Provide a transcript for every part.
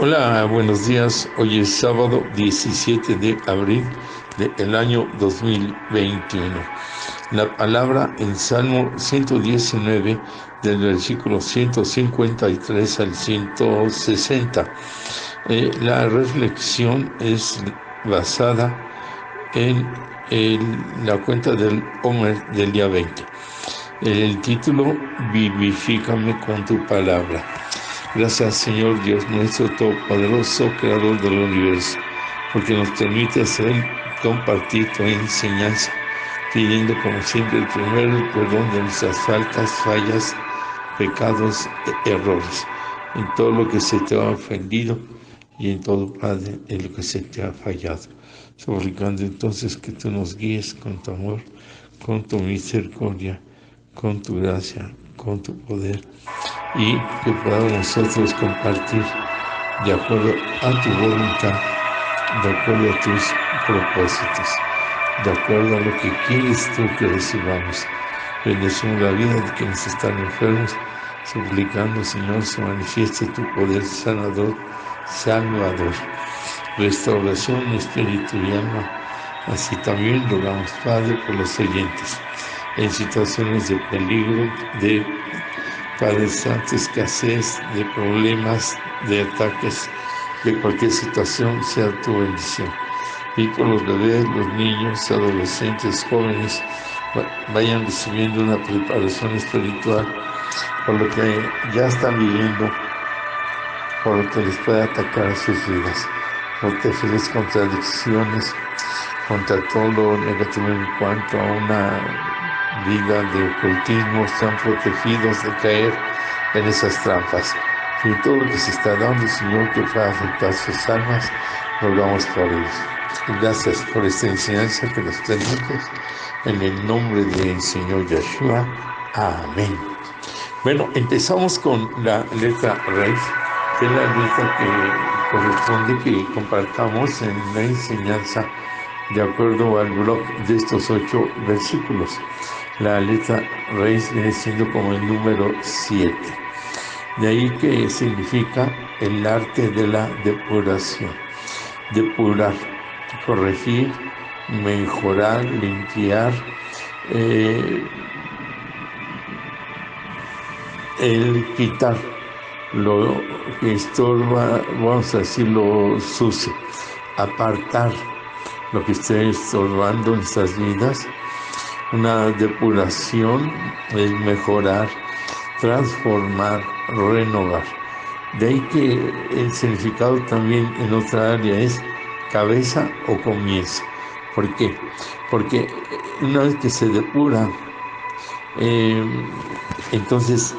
Hola, buenos días. Hoy es sábado 17 de abril del año 2021. La palabra en Salmo 119, del versículo 153 al 160. La reflexión es basada en la cuenta del Homer del día 20. El título: Vivifícame con tu palabra. Gracias, Señor Dios nuestro todopoderoso, creador del universo, porque nos permites compartir tu enseñanza, pidiendo como siempre primero el perdón de nuestras faltas, fallas, pecados e errores, en todo lo que se te ha ofendido y en todo, Padre, en lo que se te ha fallado, suplicando entonces que tú nos guíes con tu amor, con tu misericordia, con tu gracia, con tu poder, y que podamos nosotros compartir de acuerdo a tu voluntad, de acuerdo a tus propósitos, de acuerdo a lo que quieres tú que recibamos. Bendecimos la vida de quienes están enfermos, suplicando, Señor, se manifieste tu poder sanador, salvador, restauración de espíritu y alma. Así también rogamos, Padre, por los oyentes en situaciones de peligro, de Padre Santo, escasez, de problemas, de ataques, de cualquier situación, sea tu bendición. Y por los bebés, los niños, adolescentes, jóvenes, vayan recibiendo una preparación espiritual por lo que ya están viviendo, por lo que les puede atacar a sus vidas. Protégeles contra adicciones, contra todo lo negativo en cuanto a una vida de ocultismo. Están protegidos de caer en esas trampas. Y todo lo que se está dando, Señor, que pueda afectar sus almas, rogamos por ellos. Y gracias por esta enseñanza que nos permites, en el nombre del Señor Yeshua. Amén. Bueno, empezamos con la letra Reis, que es la letra que corresponde que compartamos en la enseñanza de acuerdo al blog de estos 8 versículos. La letra Reis viene siendo como el número 7. De ahí que significa el arte de la depuración. Depurar, corregir, mejorar, limpiar, el quitar lo que estorba, vamos a decir, lo sucio, apartar lo que esté estorbando en nuestras vidas. Una depuración es mejorar, transformar, renovar. De ahí que el significado también en otra área es cabeza o comienzo. ¿Por qué? Porque una vez que se depura, entonces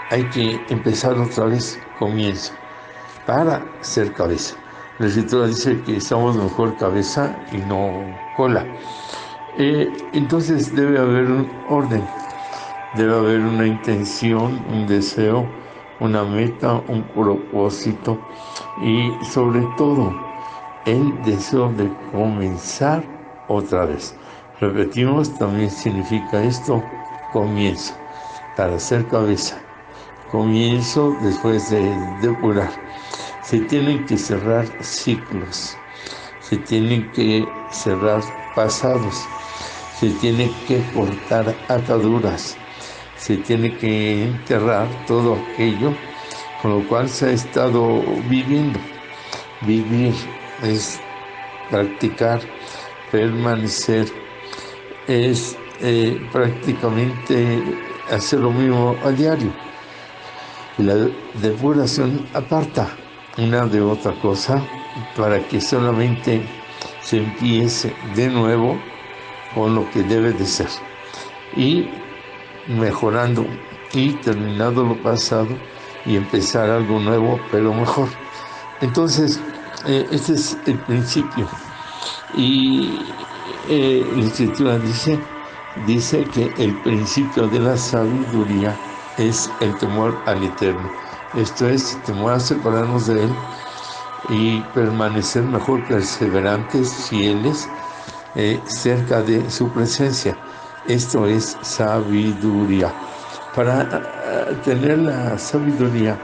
hay que empezar otra vez, comienzo, para ser cabeza. La Escritura dice que somos mejor cabeza y no cola. Entonces debe haber un orden, debe haber una intención, un deseo, una meta, un propósito y sobre todo el deseo de comenzar otra vez. Repetimos, también significa esto, comienzo, para ser cabeza, comienzo después de depurar. Se tienen que cerrar ciclos, se tienen que cerrar pasados, se tiene que cortar ataduras, se tiene que enterrar todo aquello con lo cual se ha estado viviendo. Vivir es practicar, permanecer, es prácticamente hacer lo mismo a diario. Y la depuración aparta una de otra cosa para que solamente se empiece de nuevo con lo que debe de ser, y mejorando y terminando lo pasado y empezar algo nuevo pero mejor. Entonces este es el principio, y la Escritura dice que el principio de la sabiduría es el temor al Eterno. Esto es temor a separarnos de Él y permanecer mejor, perseverantes, fieles, cerca de su presencia. Esto es sabiduría. Para tener la sabiduría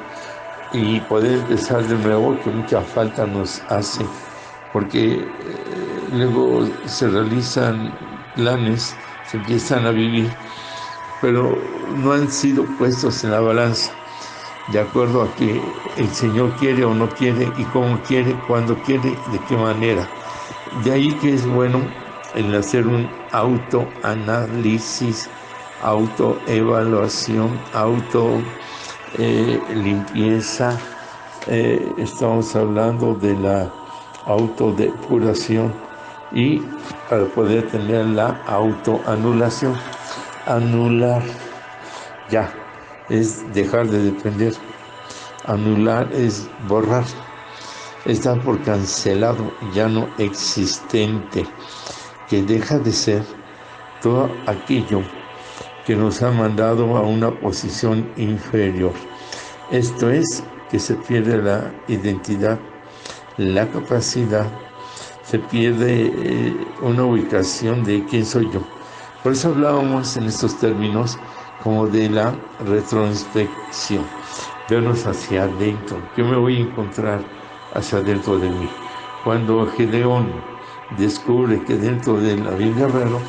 y poder empezar de nuevo, que mucha falta nos hace, porque luego se realizan planes, se empiezan a vivir, pero no han sido puestos en la balanza, de acuerdo a que el Señor quiere o no quiere, y cómo quiere, cuándo quiere, de qué manera. De ahí que es bueno el hacer un autoanálisis, autoevaluación, limpieza. Estamos hablando de la autodepuración, y para poder tener la autoanulación. Anular ya es dejar de depender. Anular es borrar, está por cancelado, ya no existente, que deja de ser todo aquello que nos ha mandado a una posición inferior. Esto es, que se pierde la identidad, la capacidad, se pierde una ubicación de quién soy yo. Por eso hablábamos en estos términos como de la retroinspección, vernos hacia adentro. ¿Qué me voy a encontrar hacia adentro de mí? Cuando Gedeón descubre que dentro de David Guerrero,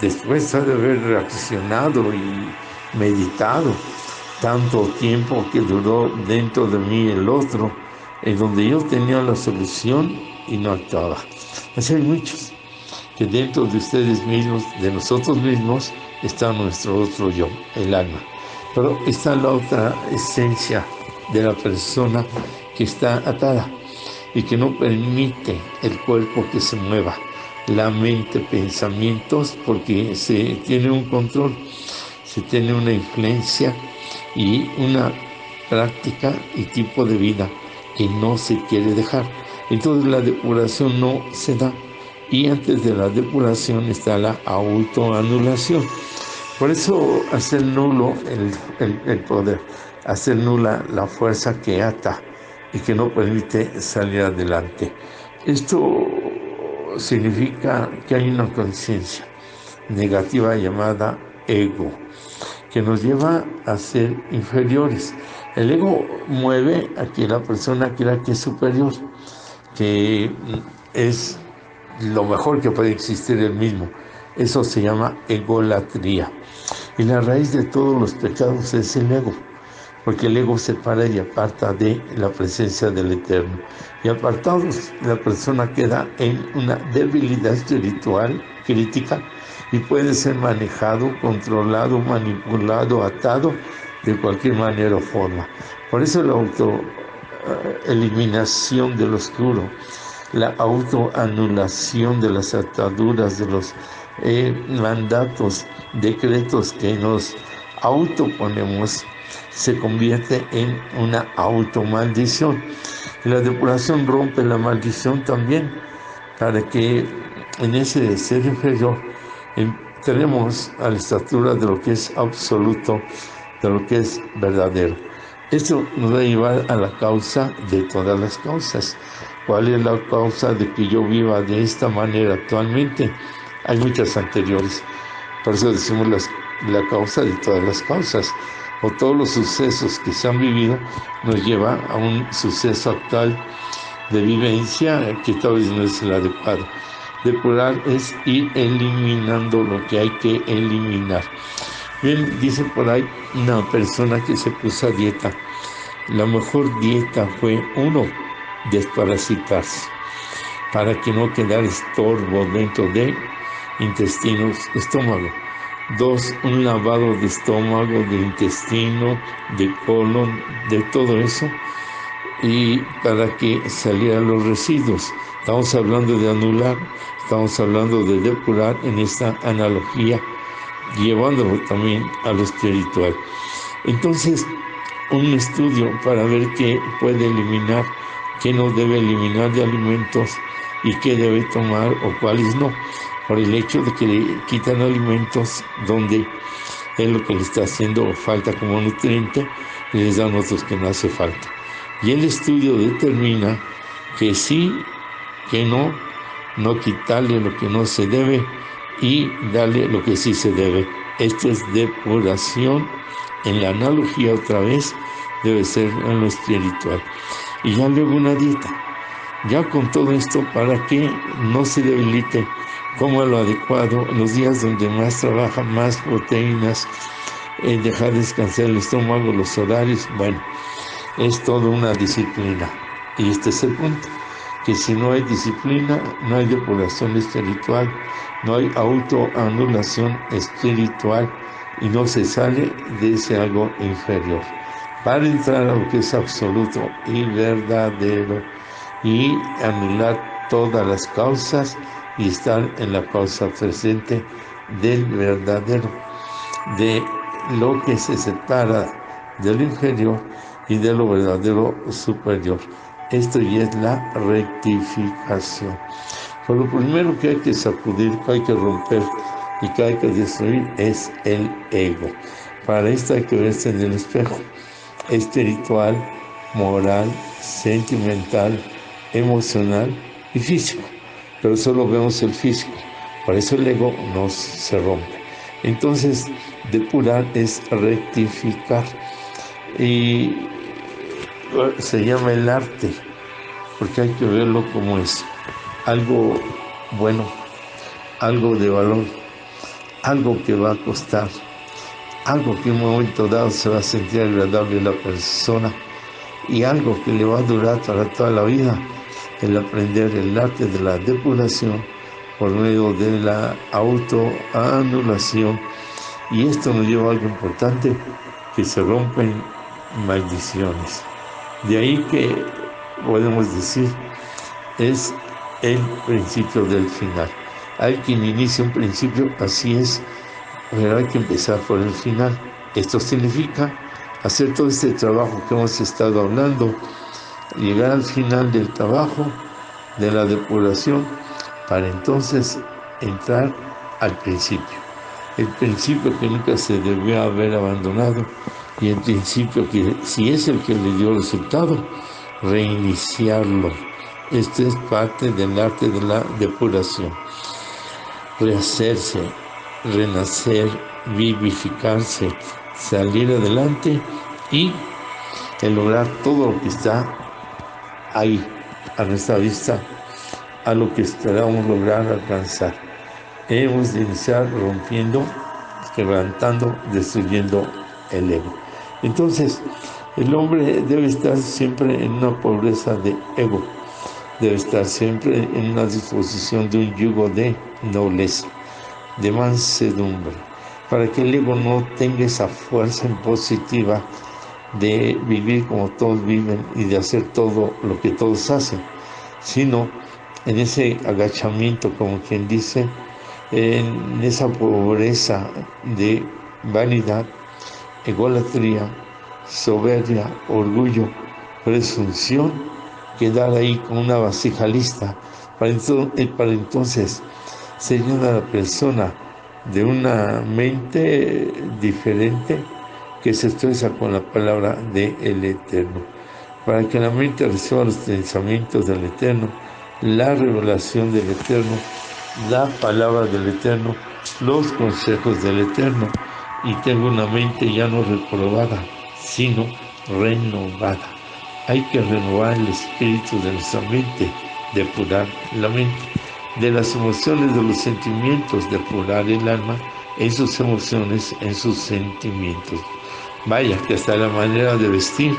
después de haber reaccionado y meditado tanto tiempo que duró dentro de mí el otro, en donde yo tenía la solución y no actuaba. Así hay muchos, que dentro de ustedes mismos, de nosotros mismos, está nuestro otro yo, el alma. Pero está la otra esencia de la persona que está atada y que no permite el cuerpo que se mueva, la mente, pensamientos, porque se tiene un control, se tiene una influencia y una práctica y tipo de vida que no se quiere dejar. Entonces la depuración no se da, y antes de la depuración está la autoanulación. Por eso hacer nulo el poder, hacer nula la fuerza que ata y que no permite salir adelante. Esto significa que hay una conciencia negativa llamada ego, que nos lleva a ser inferiores. El ego mueve a que la persona crea que es superior, que es lo mejor que puede existir él mismo. Eso se llama egolatría. Y la raíz de todos los pecados es el ego, porque el ego separa y aparta de la presencia del Eterno. Y apartados, la persona queda en una debilidad espiritual crítica y puede ser manejado, controlado, manipulado, atado de cualquier manera o forma. Por eso la autoeliminación del oscuro, la autoanulación de las ataduras, de los mandatos, decretos que nos autoponemos, se convierte en una automaldición. Y la depuración rompe la maldición también, para que en ese ser inferior entremos a la estatura de lo que es absoluto, de lo que es verdadero. Esto nos va a llevar a la causa de todas las causas. ¿Cuál es la causa de que yo viva de esta manera actualmente? Hay muchas anteriores. Por eso decimos la causa de todas las causas, o todos los sucesos que se han vivido nos lleva a un suceso actual de vivencia que tal vez no es el adecuado. Depurar es ir eliminando lo que hay que eliminar. Bien, dice por ahí una persona que se puso a dieta. La mejor dieta fue, 1, desparasitarse, para que no quedara estorbo dentro de intestinos, estómago. 2, un lavado de estómago, de intestino, de colon, de todo eso, y para que salieran los residuos. Estamos hablando de anular, estamos hablando de depurar en esta analogía, llevándolo también a lo espiritual. Entonces, un estudio para ver qué puede eliminar, qué no debe eliminar de alimentos y qué debe tomar o cuáles no, por el hecho de que le quitan alimentos donde es lo que le está haciendo falta como nutriente, y les dan otros que no hace falta. Y el estudio determina que sí, que no quitarle lo que no se debe y darle lo que sí se debe. Esto es depuración, en la analogía otra vez debe ser en lo espiritual. Y ya luego una dieta. Ya con todo esto, para que no se debilite, como lo adecuado, los días donde más trabaja, más proteínas, dejar descansar el estómago, los horarios, bueno, es toda una disciplina. Y este es el punto, que si no hay disciplina, no hay depuración espiritual, no hay autoanulación espiritual y no se sale de ese algo inferior. Para entrar a lo que es absoluto y verdadero y anular todas las causas y estar en la causa presente del verdadero, de lo que se separa de lo inferior y de lo verdadero superior. Esto ya es la rectificación. Pero lo primero que hay que sacudir, que hay que romper y que hay que destruir es el ego. Para esto hay que verse en el espejo espiritual, moral, sentimental, emocional y físico. Pero solo vemos el físico. Por eso el ego se rompe. Entonces, depurar es rectificar. Y se llama el arte, porque hay que verlo como es algo bueno, algo de valor, algo que va a costar, algo que en un momento dado se va a sentir agradable a la persona y algo que le va a durar para toda la vida, el aprender el arte de la depuración por medio de la autoanulación. Y esto nos lleva a algo importante, que se rompen maldiciones. De ahí que podemos decir, es el principio del final. Hay quien inicia un principio, así es, pero hay que empezar por el final. Esto significa hacer todo este trabajo que hemos estado hablando, llegar al final del trabajo, de la depuración, para entonces entrar al principio. El principio que nunca se debió haber abandonado, y el principio que, si es el que le dio resultado, reiniciarlo. Esto es parte del arte de la depuración. Rehacerse, renacer, vivificarse, salir adelante y lograr todo lo que está ahí, a nuestra vista, a lo que esperamos lograr alcanzar. Hemos de iniciar rompiendo, quebrantando, destruyendo el ego. Entonces, el hombre debe estar siempre en una pobreza de ego, debe estar siempre en una disposición de un yugo de nobleza, de mansedumbre, para que el ego no tenga esa fuerza impositiva de vivir como todos viven y de hacer todo lo que todos hacen, sino en ese agachamiento, como quien dice, en esa pobreza de vanidad, egolatría, soberbia, orgullo, presunción, quedar ahí con una vasija lista para entonces se llena la persona de una mente diferente que se expresa con la palabra del Eterno, para que la mente reciba los pensamientos del Eterno, la revelación del Eterno, la palabra del Eterno, los consejos del Eterno, y tenga una mente ya no reprobada, sino renovada. Hay que renovar el espíritu de nuestra mente, depurar la mente. De las emociones, de los sentimientos, depurar el alma en sus emociones, en sus sentimientos. Vaya, que hasta la manera de vestir,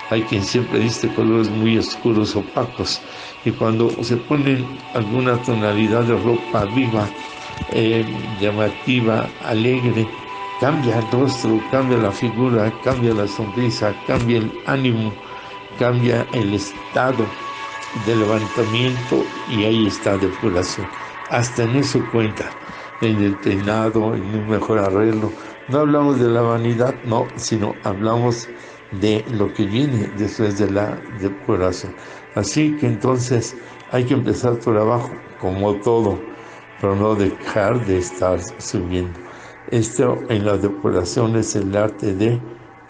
hay quien siempre viste colores muy oscuros, opacos, y cuando se ponen alguna tonalidad de ropa viva, llamativa, alegre, cambia el rostro, cambia la figura, cambia la sonrisa, cambia el ánimo, cambia el estado de levantamiento, y ahí está depuración. Hasta en eso cuenta, en el peinado, en un mejor arreglo. No hablamos de la vanidad, no, sino hablamos de lo que viene después de la depuración. Así que entonces hay que empezar por abajo, como todo, pero no dejar de estar subiendo. Esto en la depuración es el arte de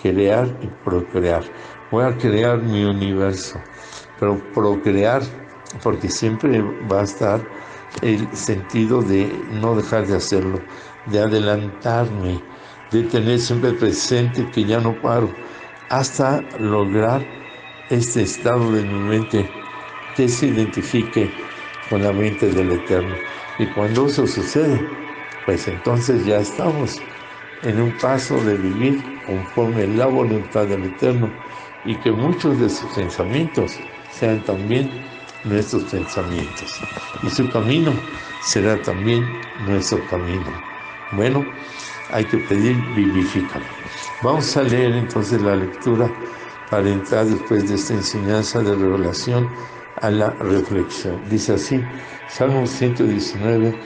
crear y procrear. Voy a crear mi universo, pero procrear, porque siempre va a estar el sentido de no dejar de hacerlo, de adelantarme, de tener siempre presente que ya no paro, hasta lograr este estado de mi mente que se identifique con la mente del Eterno. Y cuando eso sucede, pues entonces ya estamos en un paso de vivir conforme la voluntad del Eterno, y que muchos de sus pensamientos sean también nuestros pensamientos, y su camino será también nuestro camino. Bueno, hay que pedir vivifícame. Vamos a leer entonces la lectura para entrar después de esta enseñanza de revelación a la reflexión. Dice así, Salmo 119,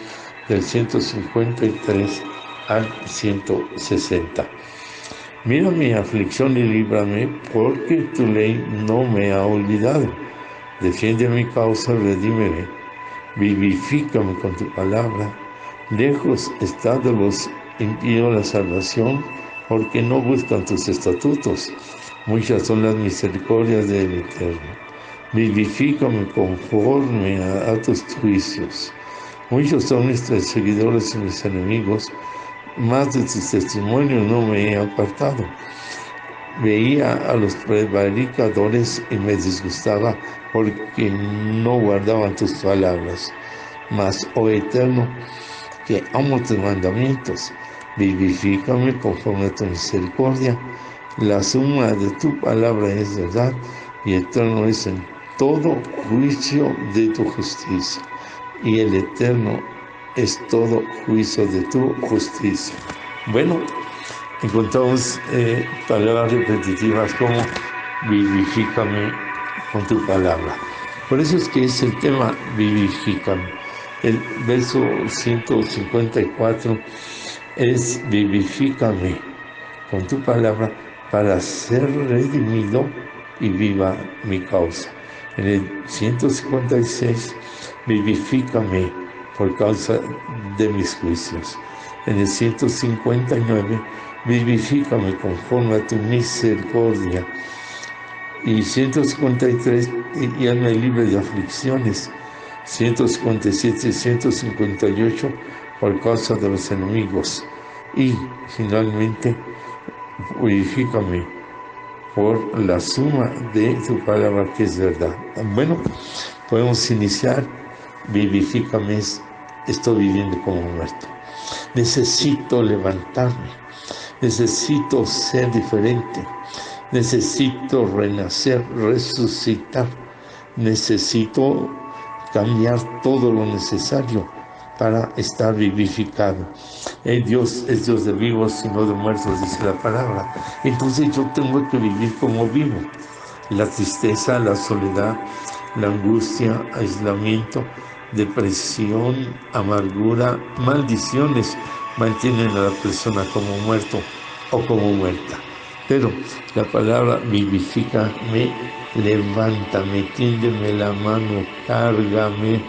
del 153 al 160. Mira mi aflicción y líbrame, porque tu ley no me ha olvidado. Defiende mi causa, redímeme. Vivifícame con tu palabra. Lejos está de los impíos la salvación, porque no buscan tus estatutos. Muchas son las misericordias del Eterno. Vivifícame conforme a tus juicios. Muchos son mis perseguidores y mis enemigos, más de tus testimonios no me he apartado. Veía a los prevaricadores y me disgustaba, porque no guardaban tus palabras. Mas, oh Eterno, que amo tus mandamientos, vivifícame conforme a tu misericordia. La suma de tu palabra es verdad, y eterno es en todo juicio de tu justicia. Y el Eterno es todo juicio de tu justicia. Bueno, encontramos palabras repetitivas como vivifícame con tu palabra. Por eso es que es el tema vivifícame. El verso 154 es vivifícame con tu palabra para ser redimido y viva mi causa. En el 156, vivifícame por causa de mis juicios. En el 159, vivifícame conforme a tu misericordia. Y 153, y hazme libre de aflicciones. 157 y 158, por causa de los enemigos. Y finalmente, vivifícame por la suma de tu palabra, que es verdad. Bueno, podemos iniciar. Vivifícame, estoy viviendo como muerto. Necesito levantarme, necesito ser diferente, necesito renacer, resucitar, necesito cambiar todo lo necesario para estar vivificado. Dios es Dios de vivos y no de muertos, dice la palabra. Entonces yo tengo que vivir como vivo. La tristeza, la soledad, la angustia, aislamiento, depresión, amargura, maldiciones mantienen a la persona como muerto o como muerta. Pero la palabra vivifícame, levántame, tiéndeme la mano, cárgame.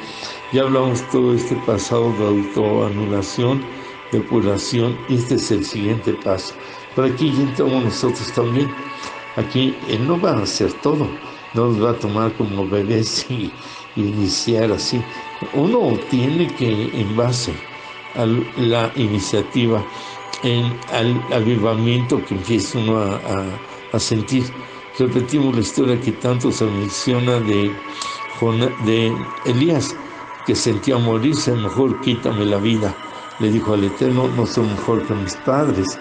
Ya hablamos todo este pasado de autoanulación, depuración, y este es el siguiente paso. Por aquí ya entramos nosotros también. Aquí Él no va a hacer todo, no nos va a tomar como bebés y iniciar así. Uno tiene que, en base a la iniciativa, al avivamiento que empieza uno a sentir. Repetimos la historia que tanto se menciona de Elías, que sentía morirse. Mejor quítame la vida, le dijo al Eterno, no soy mejor que mis padres.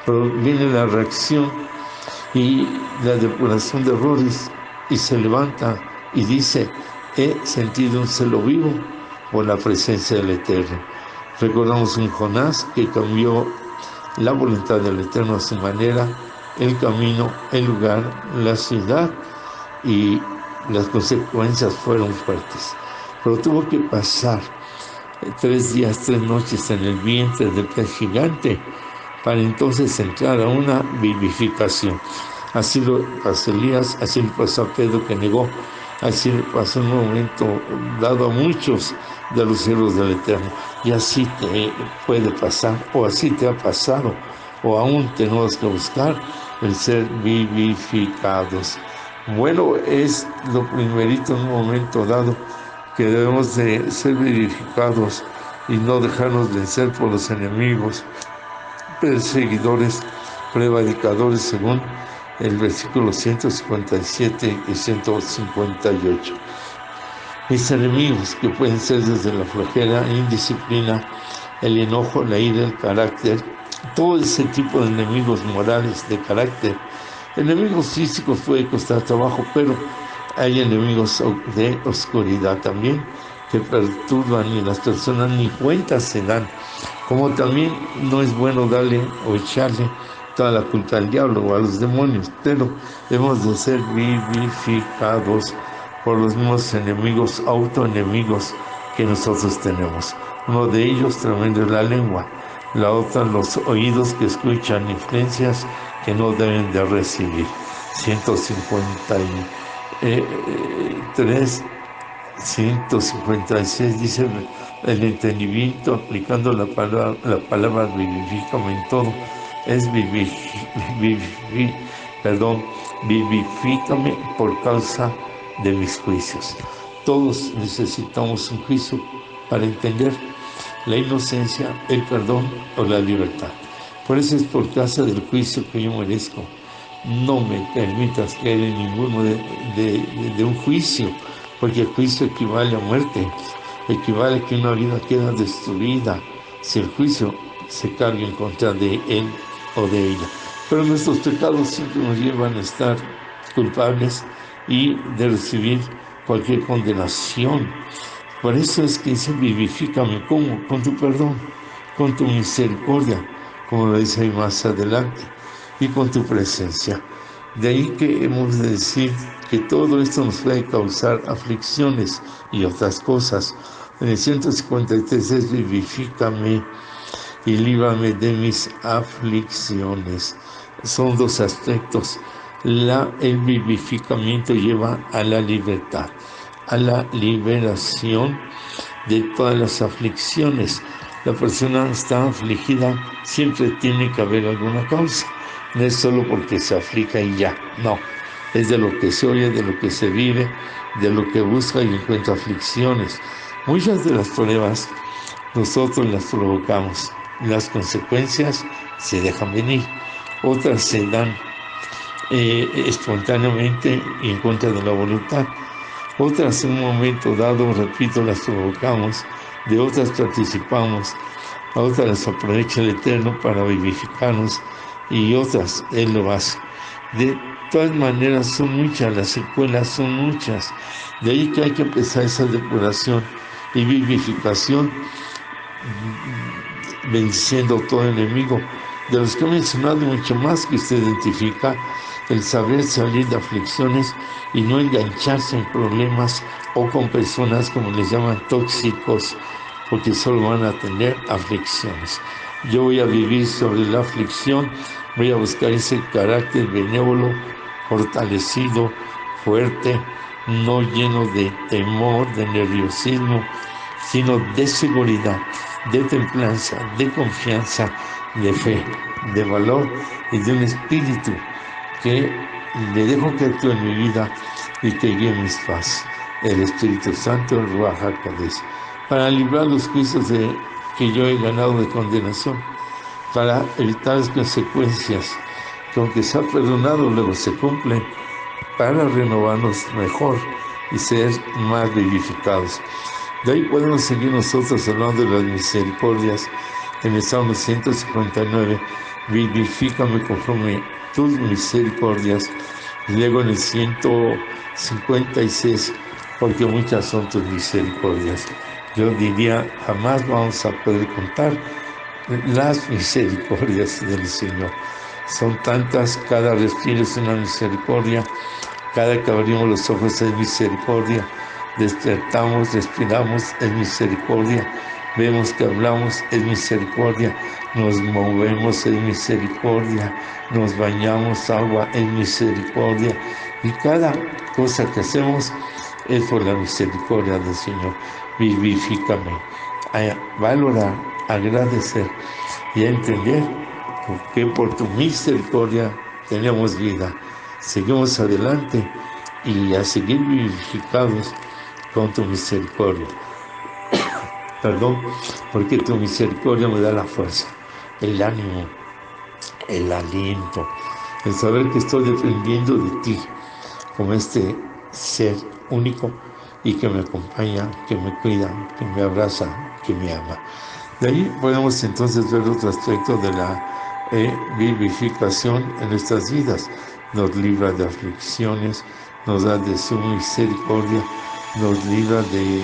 Pero viene la reacción y la depuración de errores, y se levanta y dice: he sentido un celo vivo por la presencia del Eterno. Recordamos un Jonás que cambió la voluntad del Eterno a su manera, el camino, el lugar, la ciudad, y las consecuencias fueron fuertes. Pero tuvo que pasar 3 días, 3 noches en el vientre del pez gigante para entonces entrar a una vivificación. Así lo pasó Elías, así le pasó a Pedro, que negó, así le pasó en un momento dado a muchos de los siervos del Eterno. Y así te puede pasar, o así te ha pasado, o aún tenemos que buscar el ser vivificados. Bueno, es lo primerito en un momento dado, que debemos de ser vivificados y no dejarnos vencer por los enemigos, perseguidores, prevaricadores, según el versículo 157 y 158. Mis enemigos, que pueden ser desde la flojera, indisciplina, el enojo, la ira, el carácter, todo ese tipo de enemigos morales de carácter. Enemigos físicos puede costar trabajo, pero hay enemigos de oscuridad también que perturban y las personas ni cuenta se dan. Como también no es bueno darle o echarle toda la culpa al diablo o a los demonios, pero hemos de ser vivificados por los mismos enemigos, autoenemigos que nosotros tenemos. Uno de ellos tremendo es la lengua, la otra los oídos que escuchan influencias que no deben de recibir. 153, 156 dice el entendimiento, aplicando la palabra vivifícame en todo, es vivifícame por causa de mis juicios. Todos necesitamos un juicio para entender la inocencia, el perdón o la libertad. Por eso es por causa del juicio que yo merezco. No me permitas caer en ninguno de un juicio, porque el juicio equivale a muerte, equivale a que una vida queda destruida si el juicio se carga en contra de él o de ella. Pero nuestros pecados siempre nos llevan a estar culpables y de recibir cualquier condenación. Por eso es que dice vivifícame, ¿cómo? Con tu perdón, con tu misericordia, como lo dice ahí más adelante, y con tu presencia. De ahí que hemos de decir que todo esto nos puede causar aflicciones y otras cosas. En el 153 es vivifícame y líbrame de mis aflicciones. Son dos aspectos. El vivificamiento lleva a la libertad, a la liberación de todas las aflicciones. La persona está afligida, siempre tiene que haber alguna causa. No es solo porque se aflija y ya, no. Es de lo que se oye, de lo que se vive, de lo que busca y encuentra aflicciones. Muchas de las pruebas nosotros las provocamos. Las consecuencias se dejan venir. Otras se dan espontáneamente y en contra de la voluntad. Otras en un momento dado, repito, las provocamos. De otras participamos. A otras las aprovecha el Eterno para vivificarnos. Y otras Él lo hace. De todas maneras son muchas, las secuelas son muchas. De ahí que hay que empezar esa depuración y vivificación, venciendo todo enemigo. De los que he mencionado, mucho más que usted identifica, el saber salir de aflicciones y no engancharse en problemas o con personas como les llaman tóxicos, porque solo van a tener aflicciones. Yo voy a vivir sobre la aflicción, voy a buscar ese carácter benévolo, fortalecido, fuerte, no lleno de temor, de nerviosismo, sino de seguridad, de templanza, de confianza, de fe, de valor y de un espíritu que le dejo que actúe en mi vida y que guíe mis pasos. El Espíritu Santo, el Ruach HaKodesh, para librar los juicios que yo he ganado de condenación, para evitar las consecuencias que aunque se ha perdonado luego se cumplen, para renovarnos mejor y ser más vivificados. De ahí podemos seguir nosotros hablando de las misericordias en el Salmo 159, vivifícame conforme tus misericordias. Y luego en el 156, porque muchas son tus misericordias. Yo diría, jamás vamos a poder contar las misericordias del Señor. Son tantas, cada respiro es una misericordia, cada que abrimos los ojos es misericordia, despertamos, respiramos, es misericordia, vemos que hablamos, es misericordia, nos movemos, es misericordia, nos bañamos, agua, es misericordia, y cada cosa que hacemos es por la misericordia del Señor. Vivifícame, a valorar, agradecer y a entender que por tu misericordia tenemos vida. Seguimos adelante y a seguir vivificados con tu misericordia. Perdón, porque tu misericordia me da la fuerza, el ánimo, el aliento, el saber que estoy dependiendo de ti como este ser único y que me acompaña, que me cuida, que me abraza, que me ama. De ahí podemos entonces ver otro aspecto de la vivificación en nuestras vidas. Nos libra de aflicciones, nos da de su misericordia, nos libra de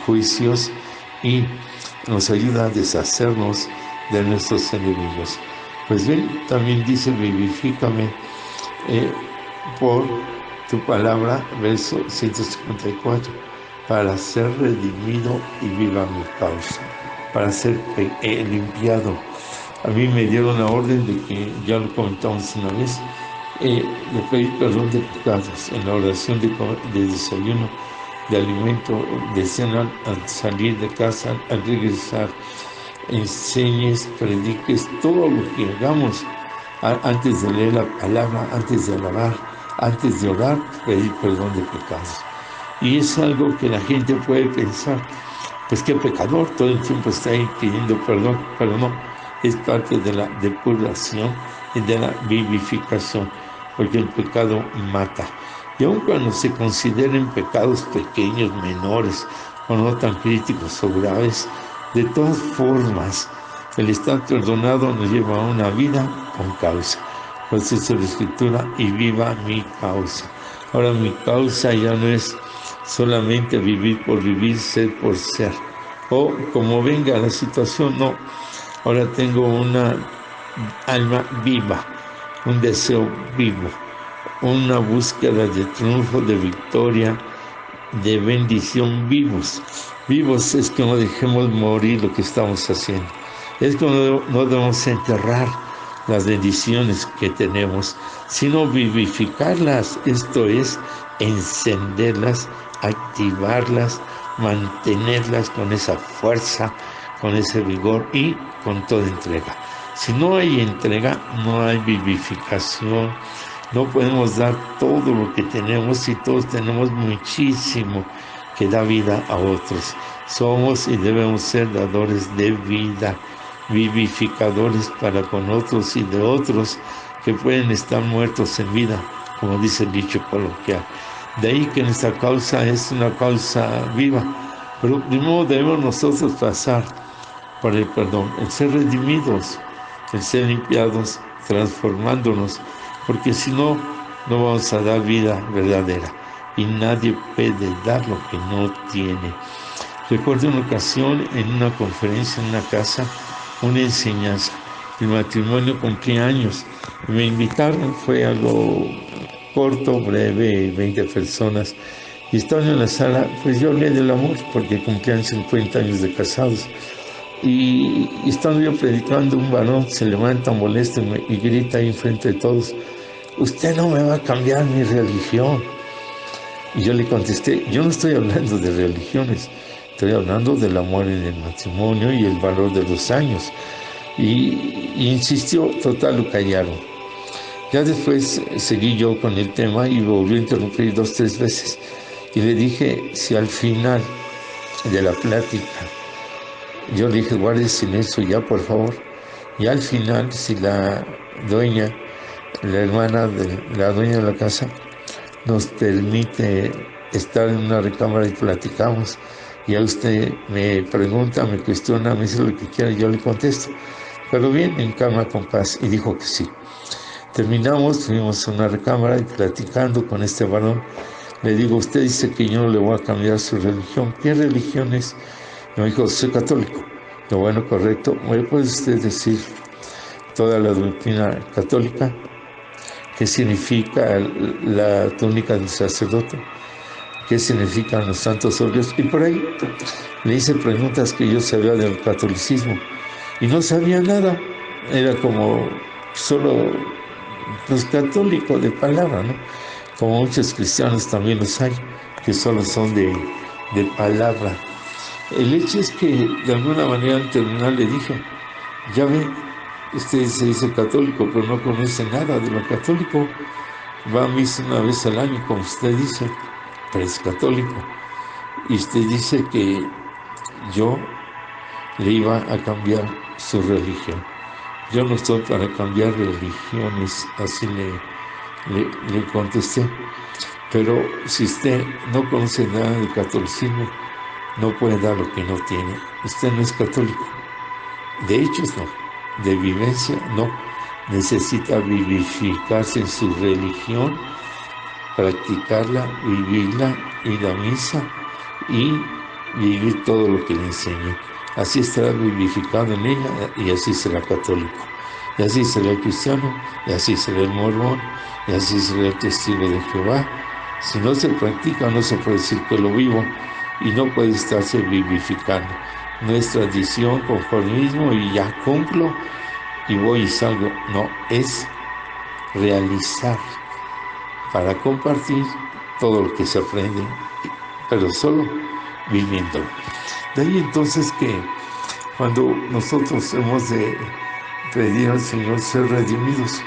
juicios y nos ayuda a deshacernos de nuestros enemigos. Pues bien, también dice, vivifícame por tu palabra, verso 154, para ser redimido y viva mi causa, para ser limpiado. A mí me dieron la orden de que, ya lo comentamos una vez, de pedir perdón de pecados en la oración de desayuno, de alimento, de cena, al salir de casa, al regresar, enseñes, prediques, todo lo que hagamos antes de leer la palabra, antes de alabar, antes de orar, pedir perdón de pecados. Y es algo que la gente puede pensar, pues qué pecador, todo el tiempo está ahí pidiendo perdón, pero no, es parte de la depuración y de la vivificación, porque el pecado mata. Y aun cuando se consideren pecados pequeños, menores, o no tan críticos o graves, de todas formas, el estar perdonado nos lleva a una vida con causa. Pues dice la Escritura, y viva mi causa. Ahora mi causa ya no es solamente vivir por vivir, ser por ser, o como venga la situación, no. Ahora tengo una alma viva, un deseo vivo, una búsqueda de triunfo, de victoria, de bendición vivos. Vivos es que no dejemos morir lo que estamos haciendo. Es que no debemos enterrar las bendiciones que tenemos, sino vivificarlas, esto es, encenderlas, activarlas, mantenerlas con esa fuerza, con ese vigor y con toda entrega. Si no hay entrega, no hay vivificación. No podemos dar todo lo que tenemos y todos tenemos muchísimo que da vida a otros. Somos y debemos ser dadores de vida, vivificadores para con otros y de otros que pueden estar muertos en vida, como dice el dicho coloquial. De ahí que nuestra causa es una causa viva. Pero primero debemos nosotros pasar por el perdón, el ser redimidos, el ser limpiados, transformándonos, porque si no, no vamos a dar vida verdadera y nadie puede dar lo que no tiene. Recuerdo una ocasión en una conferencia en una casa, una enseñanza. El matrimonio cumplía años y me invitaron, fue algo corto, breve, 20 personas. Y estando en la sala, pues yo hablé del amor porque cumplían 50 años de casados. Y estando yo predicando, un varón se levanta molesto y grita ahí enfrente de todos: usted no me va a cambiar mi religión. Y yo le contesté: yo no estoy hablando de religiones, estoy hablando del amor en el matrimonio y el valor de los años. Y insistió, total, lo callaron. Ya después seguí yo con el tema y volví a interrumpir 2 o 3 veces. Y le dije, si al final de la plática, yo le dije, guarde silencio ya, por favor. Y al final, si la dueña, la hermana de la dueña de la casa, nos permite estar en una recámara y platicamos, y a usted me pregunta, me cuestiona, me dice lo que quiera, yo le contesto, pero bien, en calma, con paz. Y dijo que sí. Terminamos, fuimos a una recámara y platicando con este varón, le digo, usted dice que yo no le voy a cambiar su religión. ¿Qué religión es? Me dijo, soy católico. Lo bueno, correcto. ¿Me puede usted decir toda la doctrina católica? ¿Qué significa la túnica del sacerdote? ¿Qué significan los santos óleos? Y por ahí le hice preguntas que yo sabía del catolicismo y no sabía nada. Era como solo pues católico de palabra, ¿no? Como muchos cristianos también los hay, que solo son de palabra. El hecho es que de alguna manera al terminar le dije, ya ve, usted se dice católico, pero no conoce nada de lo católico. Va a misa una vez al año, como usted dice, pero es católico. Y usted dice que yo le iba a cambiar su religión. Yo no estoy para cambiar religiones, así le contesté. Pero si usted no conoce nada del catolicismo, no puede dar lo que no tiene. Usted no es católico. De hechos no, de vivencia no. Necesita vivificarse en su religión, practicarla, vivirla, ir a misa y vivir todo lo que le enseñe. Así estará vivificado en ella y así será católico. Y así será el cristiano, y así será el mormón, y así será el testigo de Jehová. Si no se practica, no se puede decir que lo vivo y no puede estarse vivificando. No es tradición, conformismo y ya cumplo y voy y salgo. No, es realizar para compartir todo lo que se aprende, pero solo viviéndolo. De ahí entonces que cuando nosotros hemos de pedir al Señor ser redimidos,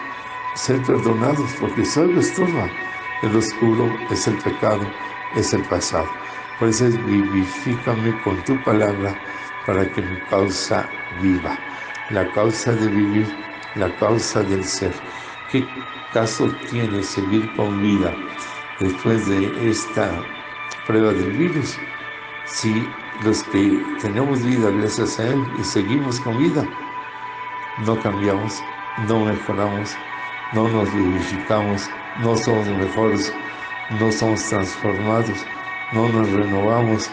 ser perdonados, porque si algo estorba, el oscuro es el pecado, es el pasado. Por eso es vivifícame con tu palabra para que mi causa viva. La causa de vivir, la causa del ser. ¿Qué caso tiene seguir con vida después de esta prueba del virus? Si los que tenemos vida gracias a Él y seguimos con vida, no cambiamos, no mejoramos, no nos vivificamos, no somos mejores, no somos transformados, no nos renovamos.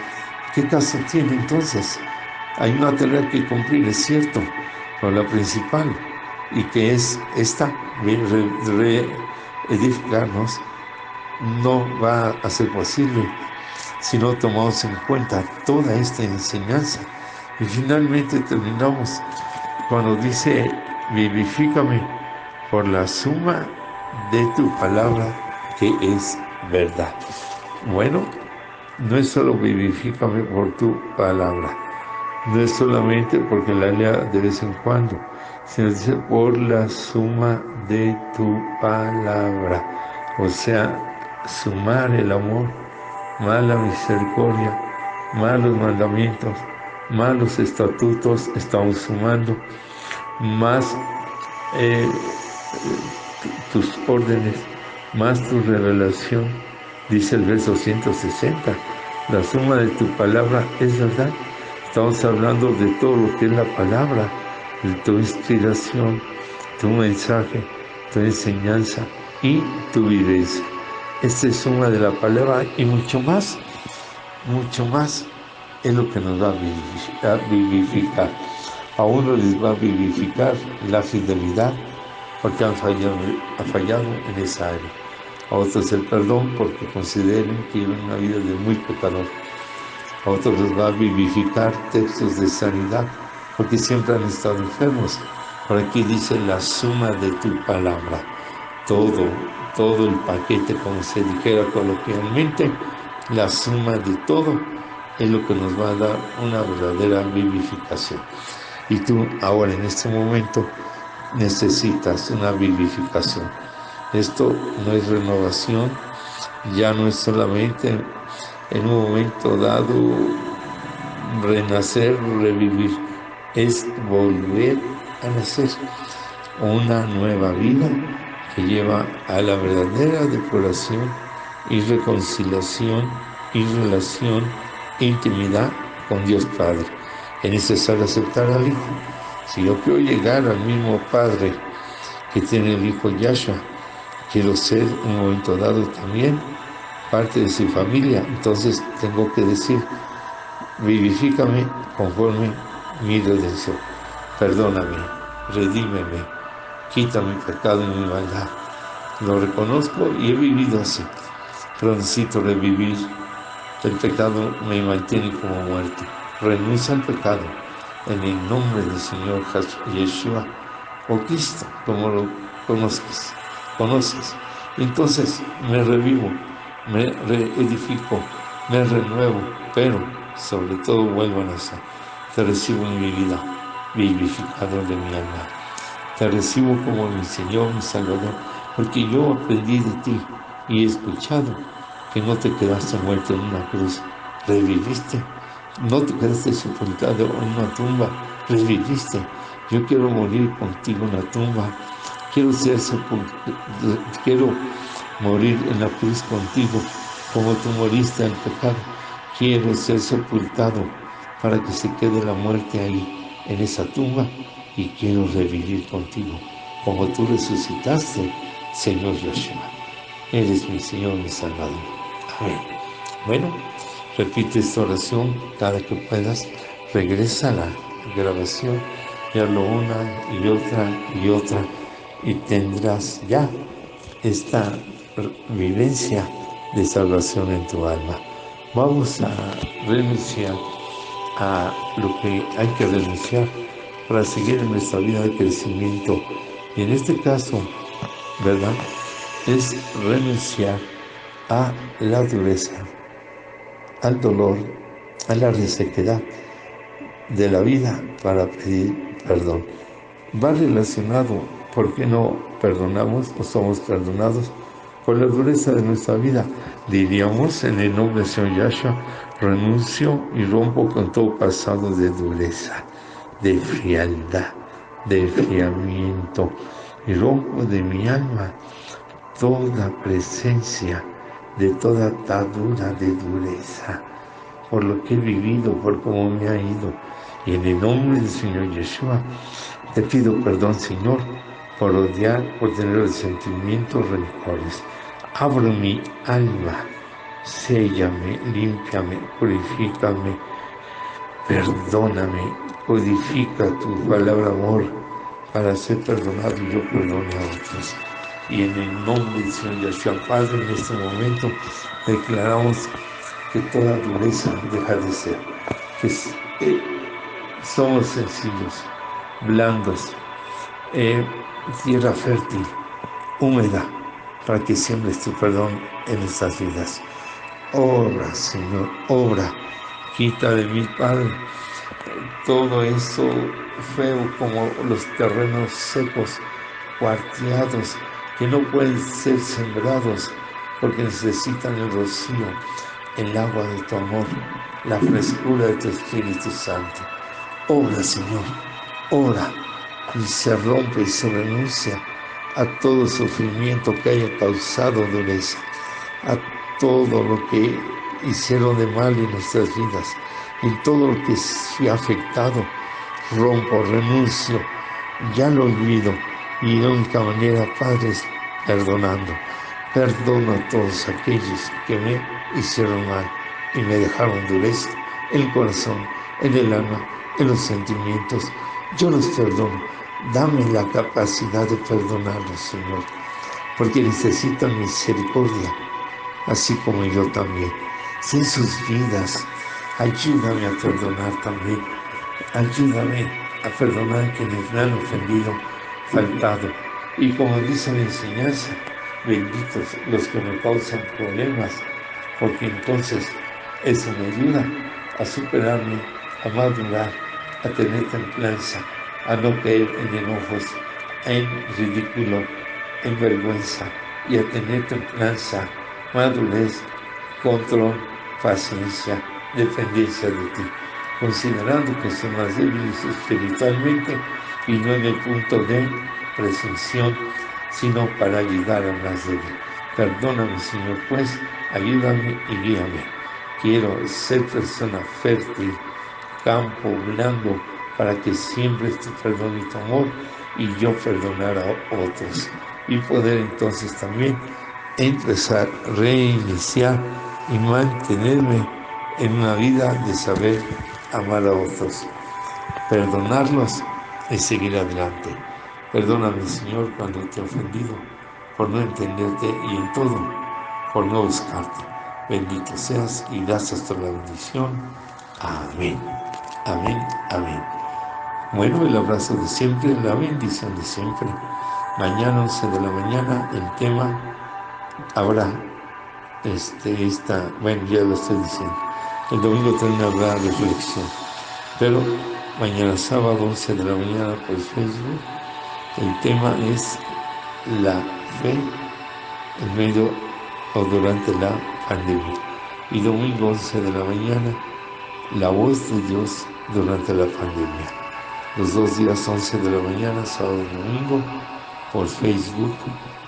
¿Qué caso tiene entonces? Hay una tarea que cumplir, es cierto, pero la principal, y que es esta, reedificarnos, no va a ser posible si no tomamos en cuenta toda esta enseñanza. Y finalmente terminamos cuando dice, vivifícame por la suma de tu palabra que es verdad. Bueno, no es solo vivifícame por tu palabra, no es solamente porque la lea de vez en cuando, sino dice por la suma de tu palabra, o sea, sumar el amor, más la misericordia, más los mandamientos, más los estatutos, estamos sumando, más tus órdenes, más tu revelación, dice el verso 160, la suma de tu palabra es verdad. Estamos hablando de todo lo que es la palabra, de tu inspiración, tu mensaje, tu enseñanza y tu vivencia. Esta es suma de la palabra y mucho más es lo que nos va a vivificar. A uno les va a vivificar la fidelidad porque han fallado en esa área. A otros el perdón porque consideren que viven una vida de muy pecador. A otros les va a vivificar textos de sanidad porque siempre han estado enfermos. Por aquí dice la suma de tu palabra. Todo el paquete, como se dijera coloquialmente, la suma de todo es lo que nos va a dar una verdadera vivificación. Y tú ahora en este momento necesitas una vivificación. Esto no es renovación, ya no es solamente en un momento dado renacer, revivir, es volver a nacer, una nueva vida que lleva a la verdadera depuración y reconciliación y relación, intimidad con Dios Padre. Es necesario aceptar al Hijo. Si yo quiero llegar al mismo Padre que tiene el Hijo Yahshua, quiero ser en un momento dado también parte de su familia, entonces tengo que decir, vivifícame conforme mi redención, perdóname, redímeme, quita mi pecado y mi maldad. Lo reconozco y he vivido así, pero necesito revivir. El pecado me mantiene como muerto. Renuncia al pecado en el nombre del Señor Yeshua o Cristo, como lo conoces. Entonces me revivo, me reedifico, me renuevo, pero sobre todo vuelvo a nacer. Te recibo en mi vida, vivificador de mi alma. Te recibo como mi Señor, mi Salvador, porque yo aprendí de ti y he escuchado que no te quedaste muerto en una cruz, reviviste. No te quedaste sepultado en una tumba, reviviste. Yo quiero morir contigo en la tumba. Quiero morir en la cruz contigo, como tú moriste al pecado. Quiero ser sepultado para que se quede la muerte ahí, en esa tumba, y quiero revivir contigo, como tú resucitaste, Señor Yeshua. Eres mi Señor, mi Salvador. Amén. Bueno, repite esta oración cada que puedas. Regresa a la grabación y hazlo una y otra, y tendrás ya esta vivencia de salvación en tu alma. Vamos a renunciar a lo que hay que renunciar para seguir en nuestra vida de crecimiento. Y en este caso, ¿verdad?, es renunciar a la dureza, al dolor, a la resequedad de la vida para pedir perdón. Va relacionado, ¿por qué no perdonamos o somos perdonados? Por la dureza de nuestra vida. Diríamos, en el nombre del Señor Yahshua, renuncio y rompo con todo pasado de dureza, de frialdad, de enfriamiento, y rompo de mi alma toda presencia de toda atadura de dureza, por lo que he vivido, por cómo me ha ido. Y en el nombre del Señor Yeshua, te pido perdón, Señor, por odiar, por tener resentimientos, rencores. Abro mi alma, séllame, límpiame, purifícame, perdóname, codifica tu palabra amor para ser perdonado y yo perdone a otros. Y en el nombre del Señor Yeshua, Padre, en este momento declaramos que toda dureza deja de ser, que somos sencillos, blandos, tierra fértil, húmeda, para que siembres tu perdón en nuestras vidas. Obra, Señor, obra, quita de mí, Padre, todo eso feo como los terrenos secos, cuarteados, que no pueden ser sembrados porque necesitan el rocío, el agua de tu amor, la frescura de tu Espíritu Santo. Obra, Señor, obra, y se rompe y se renuncia a todo sufrimiento que haya causado dureza, a todo lo que hicieron de mal en nuestras vidas, en todo lo que se ha afectado. Rompo, renuncio, ya lo olvido, y la única manera, Padre, es perdonando. Perdono a todos aquellos que me hicieron mal y me dejaron dureza en el corazón, en el alma, en los sentimientos. Yo los perdono. Dame la capacidad de perdonarlos, Señor, porque necesitan misericordia, así como yo también. Si en sus vidas, ayúdame a perdonar también. Ayúdame a perdonar a quienes me han ofendido, faltado. Y como dice la enseñanza, benditos los que me causan problemas, porque entonces eso me ayuda a superarme, a madurar, a tener templanza, a no caer en enojos, en ridículo, en vergüenza, y a tener templanza, madurez, control, paciencia, dependencia de ti, considerando que son más débiles espiritualmente y no en el punto de presunción, sino para ayudar al más débil. Perdóname, Señor, pues, ayúdame y guíame. Quiero ser persona fértil, campo blando, para que siembres tu perdón y tu amor, y yo perdonar a otros, y poder entonces también empezar, reiniciar y mantenerme en una vida de saber amar a otros, perdonarlos y seguir adelante. Perdóname, Señor, cuando te he ofendido, por no entenderte y en todo, por no buscarte. Bendito seas y gracias por la bendición. Amén. Amén. Amén. Bueno, el abrazo de siempre, la bendición de siempre. Mañana 11 de la mañana el tema habrá bueno, ya lo estoy diciendo. El domingo también habrá reflexión. Pero mañana sábado 11 de la mañana por Facebook, el tema es la fe en medio o durante la pandemia. Y domingo 11 de la mañana, la voz de Dios durante la pandemia. los 2 días 11 de la mañana, sábado y domingo, por Facebook,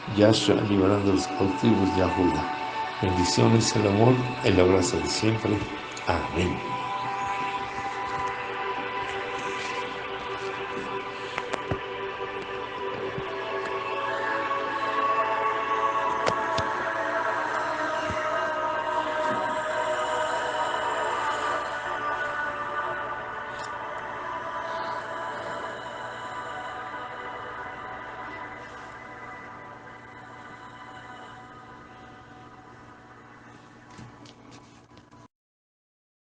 Yahshua liberando a los cautivos, Yahuda. Bendiciones, el amor, el abrazo de siempre. Amén.